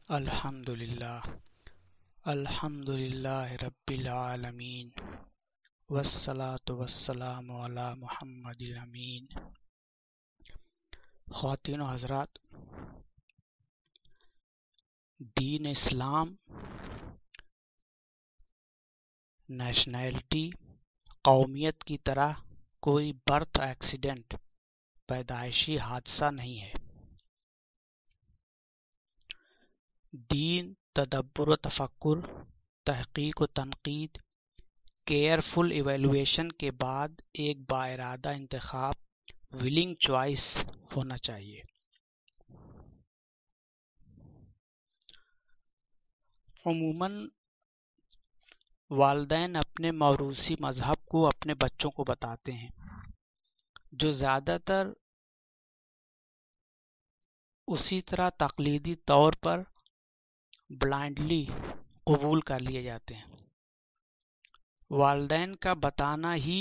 الحمدللہ رب العالمین والصلاة والسلام علی محمد الامین۔ خواتین و حضرات، دین اسلام نیشنلٹی قومیت کی طرح کوئی برتھ ایکسیڈنٹ پیدائشی حادثہ نہیں ہے۔ دین تدبر و تفکر، تحقیق و تنقید، کیئرفل ایویلویشن کے بعد ایک باارادہ انتخاب، ولنگ چوائس ہونا چاہیے۔ عموماً والدین اپنے موروثی مذہب کو اپنے بچوں کو بتاتے ہیں، جو زیادہ تر اسی طرح تقلیدی طور پر بلائنڈلی قبول کر لیے جاتے ہیں۔ والدین کا بتانا ہی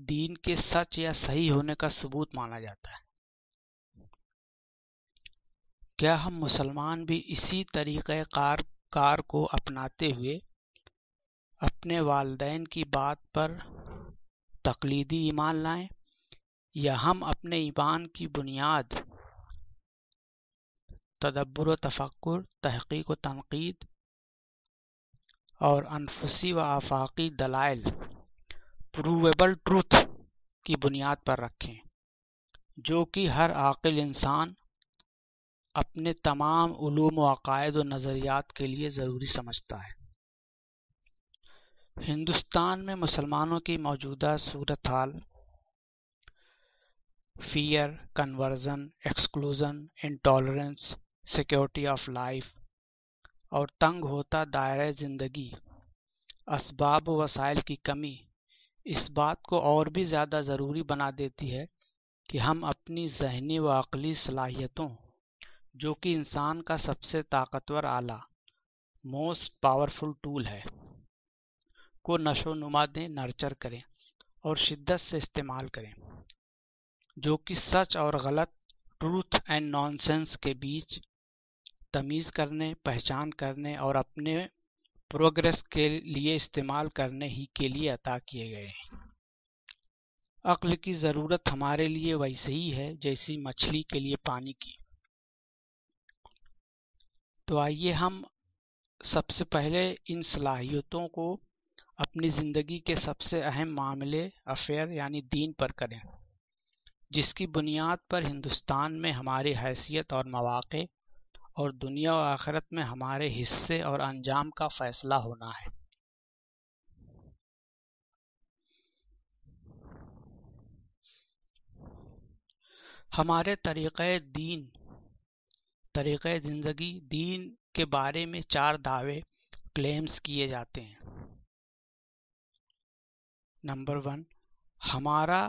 دین کے سچ یا صحیح ہونے کا ثبوت مانا جاتا ہے۔ کیا ہم مسلمان بھی اسی طریقہ کار کو اپناتے ہوئے اپنے والدین کی بات پر تقلیدی ایمان لائیں، یا ہم اپنے ایمان کی بنیاد تدبر و تفکر، تحقیق و تنقید اور انفسی و آفاقی دلائل، پروویبل ٹروتھ کی بنیاد پر رکھیں، جو کہ ہر عاقل انسان اپنے تمام علوم و عقائد و نظریات کے لیے ضروری سمجھتا ہے۔ ہندوستان میں مسلمانوں کی موجودہ صورتحال fear, conversion, exclusion, intolerance, security of life اور تنگ ہوتا دائرہ زندگی، اسباب و وسائل کی کمی اس بات کو اور بھی زیادہ ضروری بنا دیتی ہے کہ ہم اپنی ذہنی و عقلی صلاحیتوں، جو کہ انسان کا سب سے طاقتور آلہ، موسٹ پاورفل ٹول ہے، کو نشو و نما دیں، نرچر کریں اور شدت سے استعمال کریں، جو کہ سچ اور غلط، ٹروتھ اینڈ نان سینس کے بیچ تمیز کرنے، پہچان کرنے اور اپنے پروگریس کے لیے استعمال کرنے ہی کے لیے عطا کیے گئے ہیں۔ عقل کی ضرورت ہمارے لیے ویسے ہی ہے جیسی مچھلی کے لیے پانی کی۔ تو آئیے ہم سب سے پہلے ان صلاحیتوں کو اپنی زندگی کے سب سے اہم معاملے، افیئر یعنی دین پر کریں، جس کی بنیاد پر ہندوستان میں ہماری حیثیت اور مواقع اور دنیا و آخرت میں ہمارے حصے اور انجام کا فیصلہ ہونا ہے۔ ہمارے طریقہ زندگی دین کے بارے میں 4 دعوے، کلیمز کیے جاتے ہیں۔ نمبر 1، ہمارا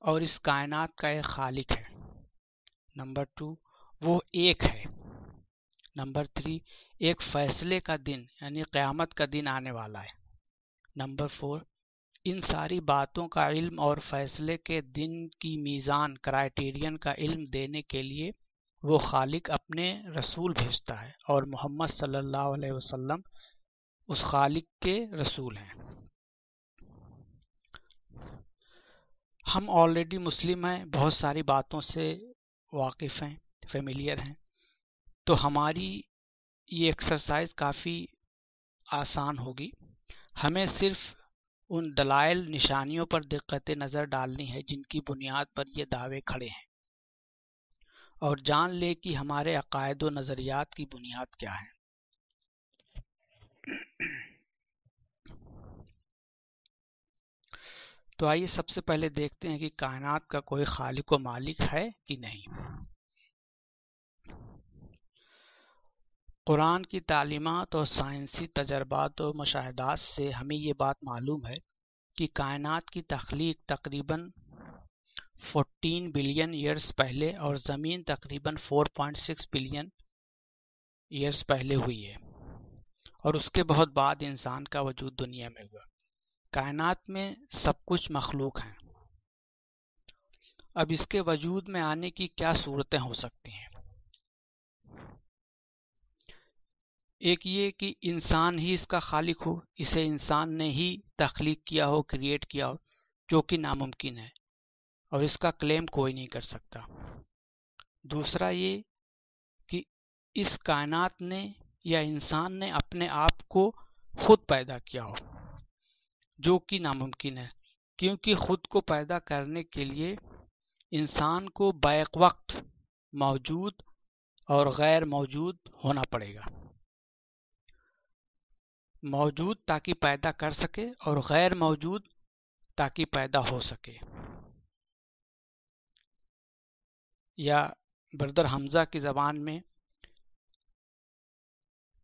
اور اس کائنات کا ایک خالق ہے۔ نمبر 2، وہ ایک ہے۔ نمبر 3، ایک فیصلے کا دن یعنی قیامت کا دن آنے والا ہے۔ نمبر 4، ان ساری باتوں کا علم اور فیصلے کے دن کی میزان، کرائیٹیرین کا علم دینے کے لیے وہ خالق اپنے رسول بھیجتا ہے، اور محمد صلی اللہ علیہ وسلم اس خالق کے رسول ہیں۔ ہم آلریڈی مسلم ہیں، بہت ساری باتوں سے واقف ہیں، فیملیئر ہیں، تو ہماری یہ ایکسرسائز کافی آسان ہوگی۔ ہمیں صرف ان دلائل، نشانیوں پر دقت نظر ڈالنی ہے جن کی بنیاد پر یہ دعوے کھڑے ہیں، اور جان لے کہ ہمارے عقائد و نظریات کی بنیاد کیا ہے۔ تو آئیے سب سے پہلے دیکھتے ہیں کہ کائنات کا کوئی خالق و مالک ہے کہ نہیں۔ قرآن کی تعلیمات اور سائنسی تجربات و مشاہدات سے ہمیں یہ بات معلوم ہے کہ کائنات کی تخلیق تقریباً 14 بلین ایئرز پہلے اور زمین تقریباً 4.6 بلین ایئرز پہلے ہوئی ہے، اور اس کے بہت بعد انسان کا وجود دنیا میں ہوا۔ کائنات میں سب کچھ مخلوق ہیں۔ اب اس کے وجود میں آنے کی کیا صورتیں ہو سکتی ہیں؟ ایک یہ کہ انسان ہی اس کا خالق ہو، اسے انسان نے ہی تخلیق کیا ہو، کریٹ کیا ہو، جو کہ ناممکن ہے اور اس کا کلیم کوئی نہیں کر سکتا۔ دوسرا یہ کہ اس کائنات نے یا انسان نے اپنے آپ کو خود پیدا کیا ہو، جو کہ ناممکن ہے، کیونکہ خود کو پیدا کرنے کے لیے انسان کو بیک وقت موجود اور غیر موجود ہونا پڑے گا، موجود تاکہ پیدا کر سکے اور غیر موجود تاکہ پیدا ہو سکے۔ یا بردر حمزہ کی زبان میں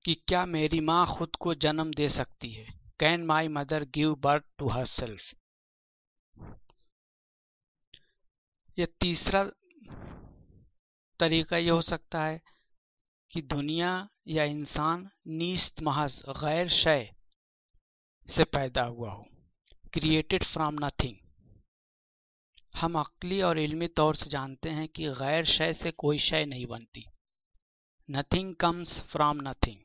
کہ کیا میری ماں خود کو جنم دے سکتی ہے؟ Can my mother give birth to herself؟ یہ تیسرا طریقہ یہ ہو سکتا ہے کہ دنیا یا انسان نیست محض غیر شے سے پیدا ہوا ہو، کریٹڈ فرام نتھنگ۔ ہم عقلی اور علمی طور سے جانتے ہیں کہ غیر شے سے کوئی شے نہیں بنتی، نتھنگ کمز فرام نتھنگ،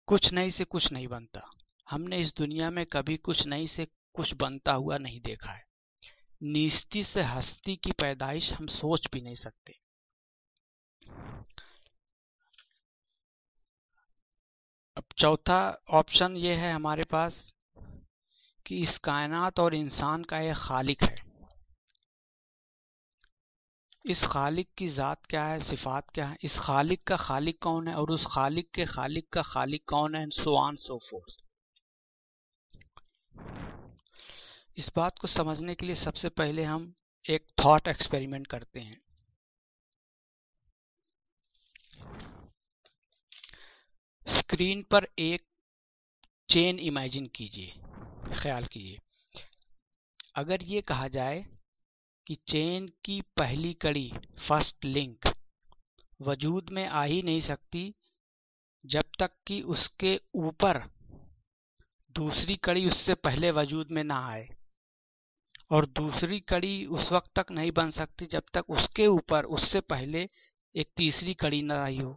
کچھ نہیں سے کچھ نہیں بنتا۔ ہم نے اس دنیا میں کبھی کچھ نہیں سے کچھ بنتا ہوا نہیں دیکھا ہے۔ نیستی سے ہستی کی پیدائش ہم سوچ بھی نہیں سکتے۔ اب چوتھا آپشن یہ ہے ہمارے پاس کہ اس کائنات اور انسان کا ایک خالق ہے۔ اس خالق کی ذات کیا ہے، صفات کیا ہے، اس خالق کا خالق کون ہے اور اس خالق کے خالق کا خالق کون ہے، سو آن سو فورتھ۔ اس بات کو سمجھنے کے لیے سب سے پہلے ہم ایک تھاٹ ایکسپیریمنٹ کرتے ہیں۔ اسکرین پر ایک چین امیجن کیجئے، خیال کیجئے۔ اگر یہ کہا جائے کہ چین کی پہلی کڑی، فرسٹ لنک، وجود میں آ ہی نہیں سکتی جب تک کہ اس کے اوپر دوسری کڑی اس سے پہلے وجود میں نہ آئے، اور دوسری کڑی اس وقت تک نہیں بن سکتی جب تک اس کے اوپر اس سے پہلے ایک تیسری کڑی نہ آئی ہو،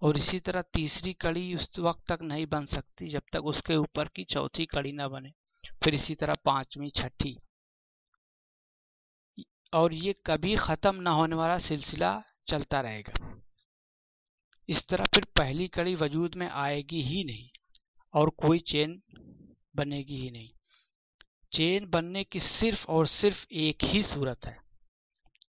اور اسی طرح تیسری کڑی اس وقت تک نہیں بن سکتی جب تک اس کے اوپر کی چوتھی کڑی نہ بنے، پھر اسی طرح پانچویں، چھٹی، اور یہ کبھی ختم نہ ہونے والا سلسلہ چلتا رہے گا۔ اس طرح پھر پہلی کڑی وجود میں آئے گی ہی نہیں اور کوئی چین بنے گی ہی نہیں۔ چین بننے کی صرف اور صرف ایک ہی صورت ہے،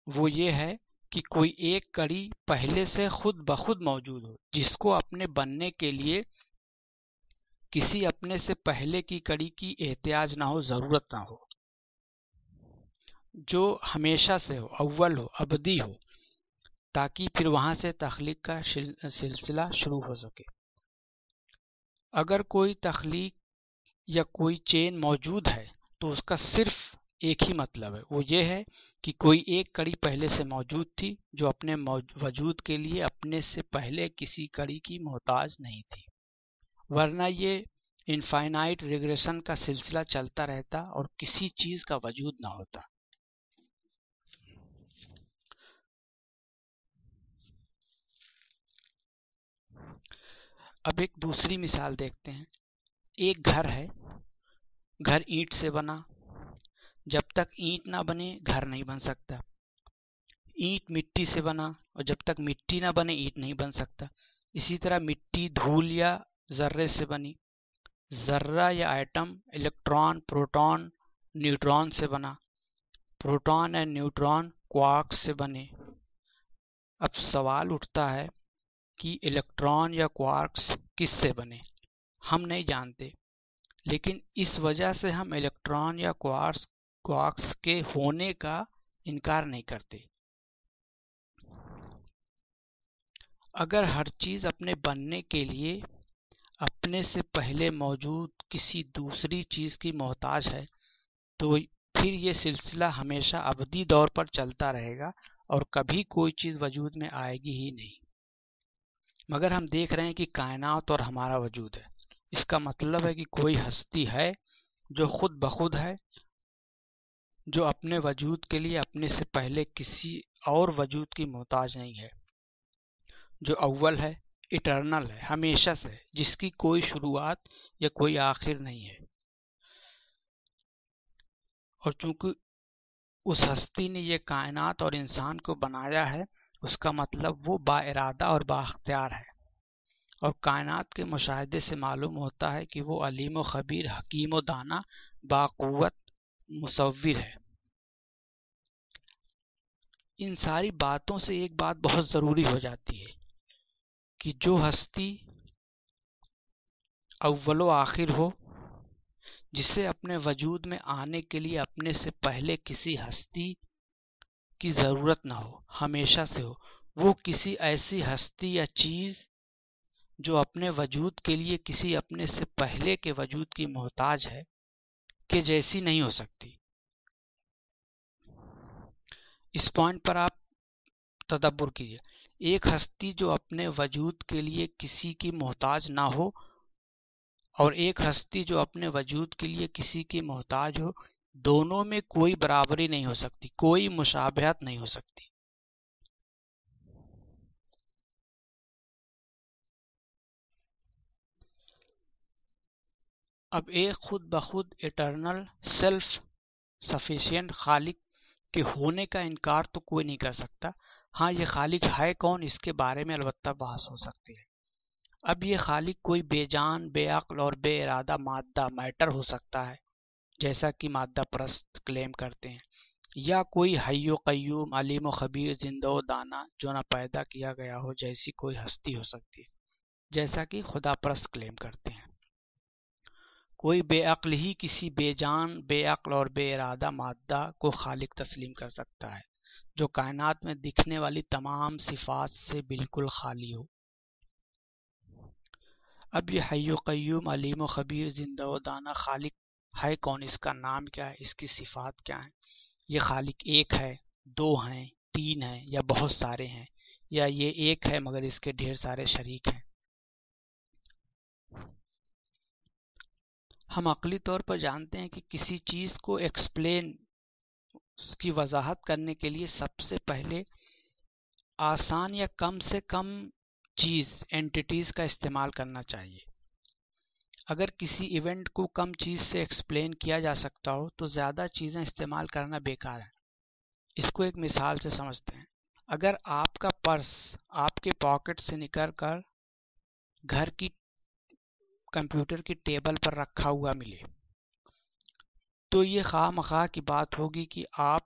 وہ یہ ہے کہ کوئی ایک کڑی پہلے سے خود بخود موجود ہو، جس کو اپنے بننے کے لیے کسی اپنے سے پہلے کی کڑی کی احتیاج نہ ہو، ضرورت نہ ہو، جو ہمیشہ سے ہو، اول ہو، ابدی ہو، تاکہ پھر وہاں سے تخلیق کا سلسلہ شروع ہو سکے۔ اگر کوئی تخلیق یا کوئی چین موجود ہے تو اس کا صرف ایک ہی مطلب ہے، وہ یہ ہے کہ کوئی ایک کڑی پہلے سے موجود تھی جو اپنے وجود کے لیے اپنے سے پہلے کسی کڑی کی محتاج نہیں تھی، ورنہ یہ انفائنائٹ ریگریشن کا سلسلہ چلتا رہتا اور کسی چیز کا وجود نہ ہوتا۔ اب ایک دوسری مثال دیکھتے ہیں۔ ایک گھر ہے، گھر اینٹ سے بنا، جب تک اینٹ نہ بنے گھر نہیں بن سکتا۔ اینٹ مٹی سے بنا، اور جب تک مٹی نہ بنے اینٹ نہیں بن سکتا۔ اسی طرح مٹی دھول یا ذرے سے بنی، ذرہ یا ایٹم الیکٹران، پروٹون، نیوٹران سے بنا، پروٹون اور نیوٹران کوارک سے بنے۔ اب سوال اٹھتا ہے کہ الیکٹران یا کوارکس کس سے بنے؟ ہم نہیں جانتے، لیکن اس وجہ سے ہم الیکٹران یا کوارکس کے ہونے کا انکار نہیں کرتے۔ اگر ہر چیز اپنے بننے کے لیے اپنے سے پہلے موجود کسی دوسری چیز کی محتاج ہے تو پھر یہ سلسلہ ہمیشہ ابدی دور پر چلتا رہے گا اور کبھی کوئی چیز وجود میں آئے گی ہی نہیں۔ مگر ہم دیکھ رہے ہیں کہ کائنات اور ہمارا وجود ہے، اس کا مطلب ہے کہ کوئی ہستی ہے جو خود بخود ہے، جو اپنے وجود کے لیے اپنے سے پہلے کسی اور وجود کی محتاج نہیں ہے، جو اول ہے، اٹرنل ہے، ہمیشہ سے، جس کی کوئی شروعات یا کوئی آخر نہیں ہے، اور چونکہ اس ہستی نے یہ کائنات اور انسان کو بنایا ہے، اس کا مطلب وہ با ارادہ اور با اختیار ہے، اور کائنات کے مشاہدے سے معلوم ہوتا ہے کہ وہ علیم و خبیر، حکیم و دانا، با قوت مصور ہے۔ ان ساری باتوں سے ایک بات بہت ضروری ہو جاتی ہے کہ جو ہستی اول و آخر ہو، جسے اپنے وجود میں آنے کے لیے اپنے سے پہلے کسی ہستی کی ضرورت نہ ہو، ہمیشہ سے ہو، وہ کسی ایسی ہستی یا چیز جو اپنے وجود کے لیے کسی اپنے سے پہلے کے وجود کی محتاج ہے کہ جیسی نہیں ہو سکتی۔ اس پوائنٹ پر آپ تدبر کیجیے، ایک ہستی جو اپنے وجود کے لیے کسی کی محتاج نہ ہو اور ایک ہستی جو اپنے وجود کے لیے کسی کی محتاج ہو، دونوں میں کوئی برابری نہیں ہو سکتی، کوئی مشابہت نہیں ہو سکتی۔ اب ایک خود بخود اٹرنل سیلف سفیشینٹ خالق کے ہونے کا انکار تو کوئی نہیں کر سکتا۔ ہاں، یہ خالق ہے کون، اس کے بارے میں البتہ بحث ہو سکتی ہے۔ اب یہ خالق کوئی بے جان، بے عقل اور بے ارادہ مادہ، میٹر ہو سکتا ہے، جیسا کہ مادہ پرست کلیم کرتے ہیں، یا کوئی حی و قیوم، علیم و خبیر، زندہ و دانا، جو نہ پیدا کیا گیا ہو، جیسی کوئی ہستی ہو سکتی ہے، جیسا کہ خدا پرست کلیم کرتے ہیں۔ کوئی بے عقل ہی کسی بے جان، بے عقل اور بے ارادہ مادہ کو خالق تسلیم کر سکتا ہے، جو کائنات میں دکھنے والی تمام صفات سے بالکل خالی ہو۔ اب یہ حی و قیوم، علیم و خبیر، زندہ و دانا خالق ہے کون، اس کا نام کیا ہے، اس کی صفات کیا ہیں؟ یہ خالق ایک ہے، دو ہیں، تین ہیں، یا بہت سارے ہیں، یا یہ ایک ہے مگر اس کے ڈھیر سارے شریک ہیں؟ ہم عقلی طور پر جانتے ہیں کہ کسی چیز کو ایکسپلین، اس کی وضاحت کرنے کے لیے سب سے پہلے آسان یا کم سے کم چیز، اینٹیٹیز کا استعمال کرنا چاہیے۔ اگر کسی ایونٹ کو کم چیز سے ایکسپلین کیا جا سکتا ہو تو زیادہ چیزیں استعمال کرنا بیکار ہے۔ اس کو ایک مثال سے سمجھتے ہیں۔ اگر آپ کا پرس آپ کے پاکٹ سے نکل کر گھر کی کمپیوٹر کی ٹیبل پر رکھا ہوا ملے تو یہ خواہ مخواہ کی بات ہوگی کہ آپ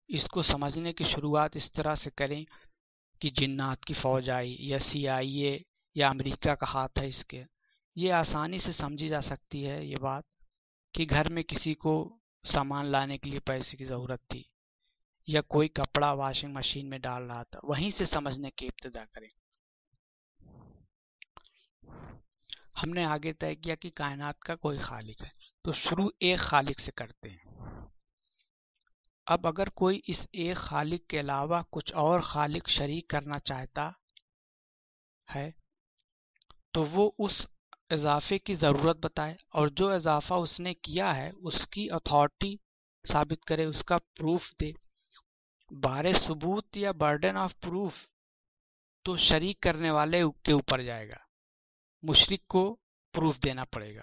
اس کو سمجھنے کی شروعات اس طرح سے کریں کہ جنات کی فوج آئی، یا CIA یا امریکہ کا ہاتھ ہے اس کے۔ یہ آسانی سے سمجھی جا سکتی ہے یہ بات کہ گھر میں کسی کو سامان لانے کے لیے پیسے کی ضرورت تھی، یا کوئی کپڑا واشنگ مشین میں ڈال رہا تھا، وہیں سے سمجھنے کی ابتدا کریں۔ ہم نے آگے طے کیا کہ کائنات کا کوئی خالق ہے، تو شروع ایک خالق سے کرتے ہیں۔ اب اگر کوئی اس ایک خالق کے علاوہ کچھ اور خالق شریک کرنا چاہتا ہے تو وہ اس اضافے کی ضرورت بتائے، اور جو اضافہ اس نے کیا ہے اس کی اتھارٹی ثابت کرے، اس کا پروف دے۔ بارے ثبوت یا برڈن آف پروف تو شریک کرنے والے کے اوپر جائے گا، مشرک کو پروف دینا پڑے گا۔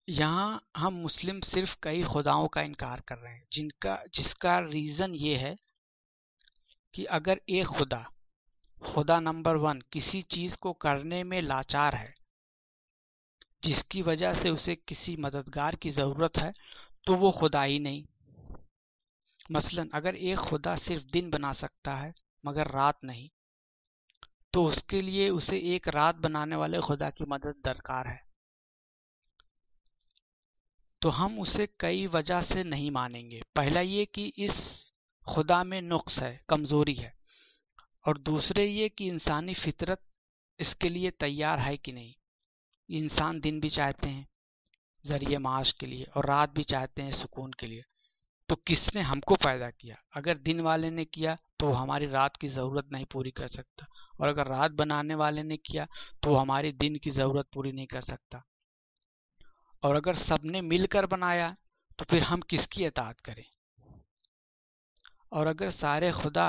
یہاں ہم مسلم صرف کئی خداؤں کا انکار کر رہے ہیں، جس کا ریزن یہ ہے کہ اگر ایک خدا نمبر 1 کسی چیز کو کرنے میں لاچار ہے، جس کی وجہ سے اسے کسی مددگار کی ضرورت ہے، تو وہ خدا ہی نہیں۔ مثلا اگر ایک خدا صرف دن بنا سکتا ہے مگر رات نہیں، تو اس کے لیے اسے ایک رات بنانے والے خدا کی مدد درکار ہے۔ تو ہم اسے کئی وجہ سے نہیں مانیں گے۔ پہلا یہ کہ اس خدا میں نقص ہے، کمزوری ہے، اور دوسرے یہ کہ انسانی فطرت اس کے لیے تیار ہے کہ نہیں۔ انسان دن بھی چاہتے ہیں ذریعہ معاش کے لیے، اور رات بھی چاہتے ہیں سکون کے لیے۔ تو کس نے ہم کو پیدا کیا؟ اگر دن والے نے کیا تو وہ ہماری رات کی ضرورت نہیں پوری کر سکتا، اور اگر رات بنانے والے نے کیا تو وہ ہماری دن کی ضرورت پوری نہیں کر سکتا۔ اور اگر سب نے مل کر بنایا تو پھر ہم کس کی اطاعت کریں؟ اور اگر سارے خدا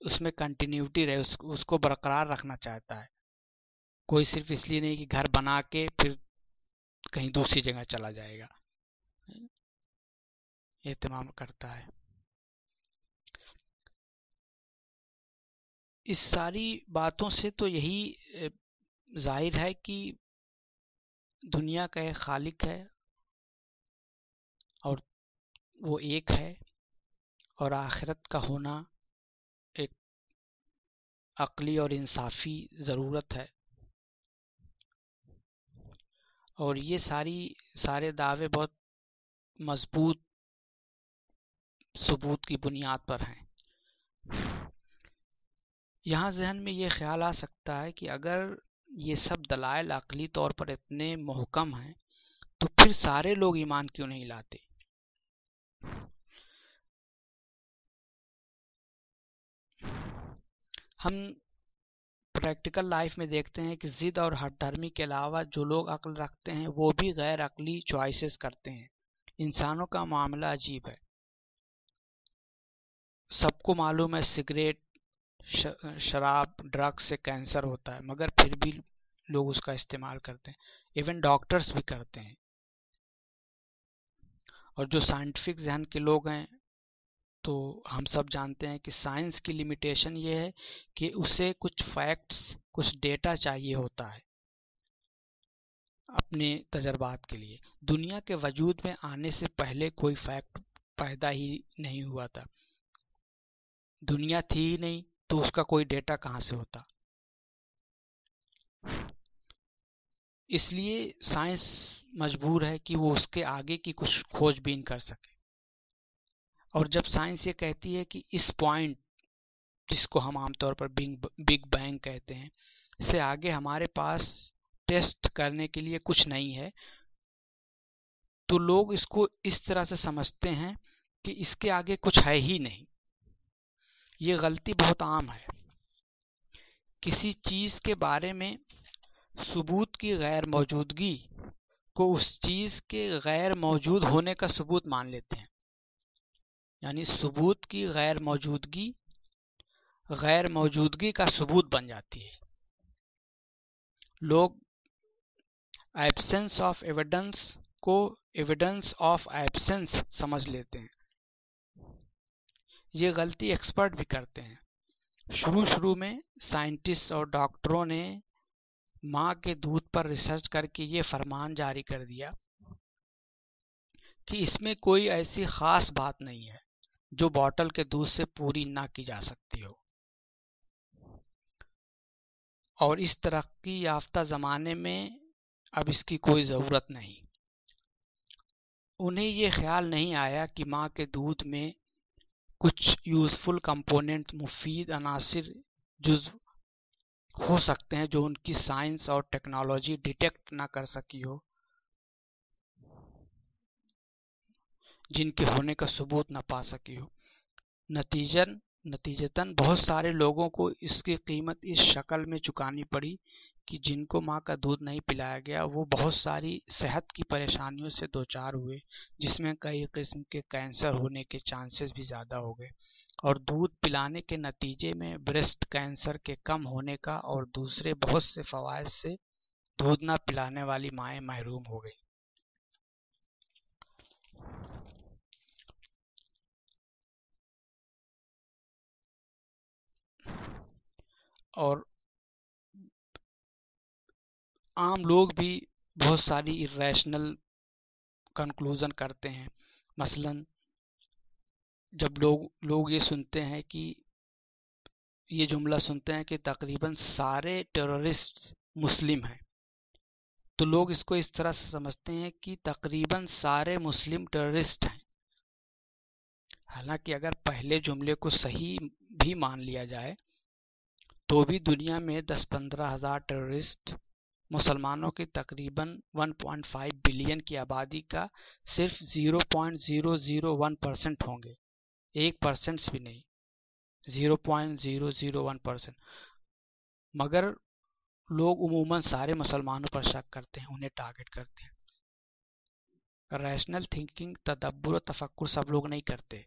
اس میں کنٹینیوٹی رہے، اس کو برقرار رکھنا چاہتا ہے. کوئی صرف اس لیے نہیں کہ گھر بنا کے پھر کہیں دوسری جگہ چلا جائے گا، اہتمام کرتا ہے. اس ساری باتوں سے تو یہی ظاہر ہے کہ دنیا کا ایک خالق ہے اور وہ ایک ہے، اور آخرت کا ہونا ایک عقلی اور انصافی ضرورت ہے. اور یہ سارے دعوے بہت مضبوط ثبوت کی بنیاد پر ہیں. یہاں ذہن میں یہ خیال آ سکتا ہے کہ اگر یہ سب دلائل عقلی طور پر اتنے محکم ہیں تو پھر سارے لوگ ایمان کیوں نہیں لاتے؟ ہم پریکٹیکل لائف میں دیکھتے ہیں کہ ضد اور ہٹ دھرمی کے علاوہ جو لوگ عقل رکھتے ہیں وہ بھی غیر عقلی چوائسز کرتے ہیں. انسانوں کا معاملہ عجیب ہے. سب کو معلوم ہے سگریٹ، شراب، ڈرگ سے کینسر ہوتا ہے، مگر پھر بھی لوگ اس کا استعمال کرتے ہیں. ایون ڈاکٹرز بھی کرتے ہیں. اور جو سائنٹیفک ذہن کے لوگ ہیں تو ہم سب جانتے ہیں کہ سائنس کی لمیٹیشن یہ ہے کہ اسے کچھ فیکٹس، کچھ ڈیٹا چاہیے ہوتا ہے اپنے تجربات کے لیے. دنیا کے وجود میں آنے سے پہلے کوئی فیکٹ پیدا ہی نہیں ہوا تھا. دنیا تھی ہی نہیں تو اس کا کوئی ڈیٹا کہاں سے ہوتا؟ اس لیے سائنس مجبور ہے کہ وہ اس کے آگے کی کچھ کھوج بین کر سکے. اور جب سائنس یہ کہتی ہے کہ اس پوائنٹ، جس کو ہم عام طور پر بگ بینگ کہتے ہیں، سے آگے ہمارے پاس ٹیسٹ کرنے کے لیے کچھ نہیں ہے، تو لوگ اس کو اس طرح سے سمجھتے ہیں کہ اس کے آگے کچھ ہے ہی نہیں. یہ غلطی بہت عام ہے. کسی چیز کے بارے میں ثبوت کی غیر موجودگی کو اس چیز کے غیر موجود ہونے کا ثبوت مان لیتے ہیں. یعنی ثبوت کی غیر موجودگی کا ثبوت بن جاتی ہے. لوگ ایبسنس آف ایویڈنس کو ایویڈنس آف ایبسنس سمجھ لیتے ہیں. یہ غلطی ایکسپرٹ بھی کرتے ہیں. شروع میں سائنٹسٹ اور ڈاکٹروں نے ماں کے دودھ پر ریسرچ کر کے یہ فرمان جاری کر دیا کہ اس میں کوئی ایسی خاص بات نہیں ہے جو بوتل کے دودھ سے پوری نہ کی جا سکتی ہو. اور اس ترقی یافتہ زمانے میں اب اس کی کوئی ضرورت نہیں. انہیں یہ خیال نہیں آیا کہ ماں کے دودھ میں کچھ یوزفل کمپوننٹ، مفید عناصر جزو ہو سکتے ہیں جو ان کی سائنس اور ٹیکنالوجی ڈیٹیکٹ نہ کر سکی ہو، جن کے ہونے کا ثبوت نہ پا سکی ہو. نتیجتاً بہت سارے لوگوں کو اس کی قیمت اس شکل میں چکانی پڑی کہ جن کو ماں کا دودھ نہیں پلایا گیا وہ بہت ساری صحت کی پریشانیوں سے دوچار ہوئے، جس میں کئی قسم کے کینسر ہونے کے چانسز بھی زیادہ ہو گئے. اور دودھ پلانے کے نتیجے میں بریسٹ کینسر کے کم ہونے کا اور دوسرے بہت سے فوائد سے دودھ نہ پلانے والی مائیں محروم ہو گئی. اور عام لوگ بھی بہت ساری irrational کنکلوژن کرتے ہیں. مثلا جب لوگ یہ سنتے ہیں کہ یہ جملہ سنتے ہیں کہ تقریباً سارے ٹیررسٹ مسلم ہیں، تو لوگ اس کو اس طرح سے سمجھتے ہیں کہ تقریباً سارے مسلم ٹیررسٹ ہیں. حالانکہ اگر پہلے جملے کو صحیح بھی مان لیا جائے تو بھی دنیا میں 10-15 ہزار ٹیررسٹ مسلمانوں کی تقریباً 1.5 بلین کی آبادی کا صرف 0.001% ہوں گے. 1% بھی نہیں، 0.001%. مگر لوگ عموماً سارے مسلمانوں پر شک کرتے ہیں، انہیں ٹارگٹ کرتے ہیں. ریشنل تھنکنگ، تدبر و تفکر سب لوگ نہیں کرتے.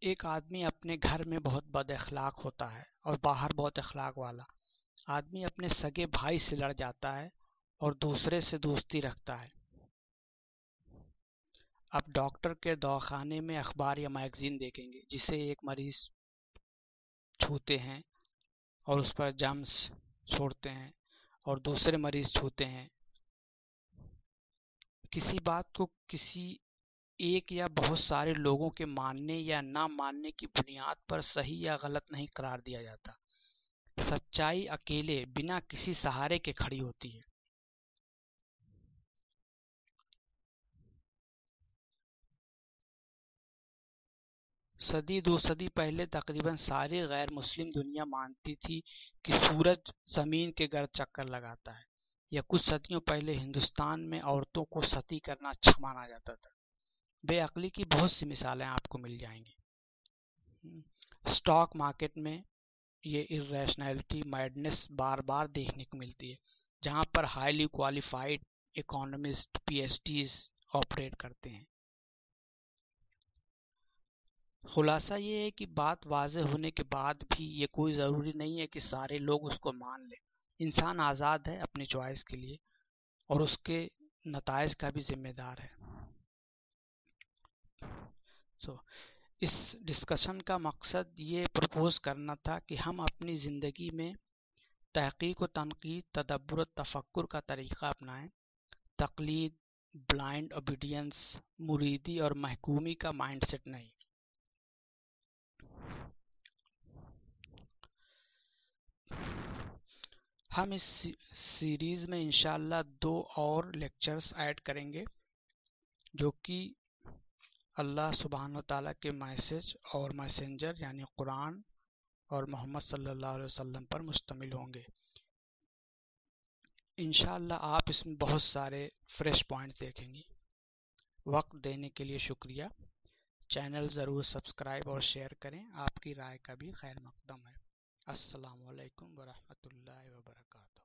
ایک آدمی اپنے گھر میں بہت بد اخلاق ہوتا ہے اور باہر بہت اخلاق والا آدمی اپنے سگے بھائی سے لڑ جاتا ہے اور دوسرے سے دوستی رکھتا ہے. اب ڈاکٹر کے دواخانے میں اخبار یا میگزین دیکھیں گے جسے ایک مریض چھوتے ہیں اور اس پر جرمز چھوڑتے ہیں اور دوسرے مریض چھوتے ہیں. کسی بات کو کسی ایک یا بہت سارے لوگوں کے ماننے یا نہ ماننے کی بنیاد پر صحیح یا غلط نہیں قرار دیا جاتا. سچائی اکیلے بنا کسی سہارے کے کھڑی ہوتی ہے. صدی دو صدی پہلے تقریباً ساری غیر مسلم دنیا مانتی تھی کہ سورج زمین کے گرد چکر لگاتا ہے، یا کچھ صدیوں پہلے ہندوستان میں عورتوں کو ستی کرنا اچھا مانا جاتا تھا. بے عقلی کی بہت سی مثالیں آپ کو مل جائیں گی. اسٹاک مارکیٹ میں یہ irrationality میڈنس بار بار دیکھنے کو ملتی ہے، جہاں پر highly qualified economist P H Ds operate کرتے ہیں. خلاصہ یہ ہے کہ بات واضح ہونے کے بعد بھی یہ کوئی ضروری نہیں ہے کہ سارے لوگ اس کو مان لیں. انسان آزاد ہے اپنی چوائس کے لیے اور اس کے نتائج کا بھی ذمہ دار ہے. اس ڈسکشن کا مقصد یہ پرپوز کرنا تھا کہ ہم اپنی زندگی میں تحقیق و تنقید، تدبر و تفکر کا طریقہ اپنائیں. تقلید، بلائنڈ اوبیڈینس، مریدی اور محکومی کا مائنڈ سیٹ نہیں. ہم اس سیریز میں انشاءاللہ 2 اور لیکچرز ایڈ کریں گے جو کہ اللہ سبحانہ و تعالیٰ کے میسج اور میسنجر یعنی قرآن اور محمد صلی اللہ علیہ وسلم پر مشتمل ہوں گے. انشاءاللہ آپ اس میں بہت سارے فریش پوائنٹس دیکھیں گے. وقت دینے کے لیے شکریہ. چینل ضرور سبسکرائب اور شیئر کریں، آپ کی رائے کا بھی خیر مقدم ہے. السلام علیکم ورحمۃ اللہ وبرکاتہ.